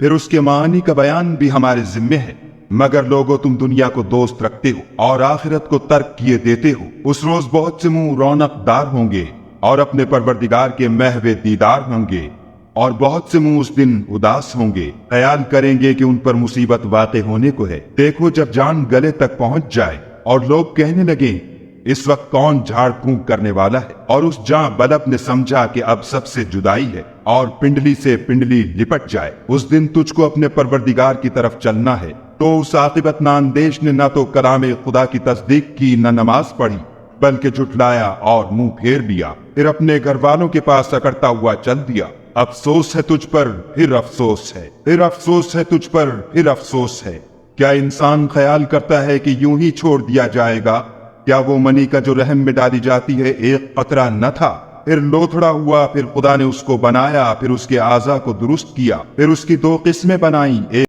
پھر اس کے معانی کا بیان بھی ہمارے ذمے ہے۔ مگر لوگوں تم دنیا کو دوست رکھتے ہو اور آخرت کو ترک کیے دیتے ہو۔ اس روز بہت سے منہ رونق دار ہوں گے اور اپنے پروردگار کے محو دیدار ہوں گے، اور بہت سے منہ اس دن اداس ہوں گے، خیال کریں گے کہ ان پر مصیبت واقع ہونے کو ہے۔ دیکھو جب جان گلے تک پہنچ جائے اور لوگ کہنے لگیں اس وقت کون جھاڑ پھونک کرنے والا ہے، اور اس جاں بلب نے سمجھا کہ اب سب سے جدائی ہے اور پنڈلی سے پنڈلی لپٹ جائے، اس دن تجھ کو اپنے پروردگار کی طرف چلنا ہے۔ تو اس عاقبت ناندیش نے نہ تو کلام خدا کی تصدیق کی نہ نماز پڑھی، بلکہ جھٹلایا اور منہ پھیر لیا، پھر اپنے گھر والوں کے پاس اکڑتا ہوا چل دیا۔ افسوس ہے تجھ پر پھر افسوس ہے، پھر افسوس ہے تجھ پر پھر افسوس ہے۔ کیا انسان خیال کرتا ہے کہ یوں ہی چھوڑ دیا جائے گا؟ کیا وہ منی کا جو رحم میں ڈالی جاتی ہے ایک قطرہ نہ تھا؟ پھر لوتھڑا ہوا، پھر خدا نے اس کو بنایا، پھر اس کے اعضاء کو درست کیا، پھر اس کی دو قسمیں بنائیں، ایک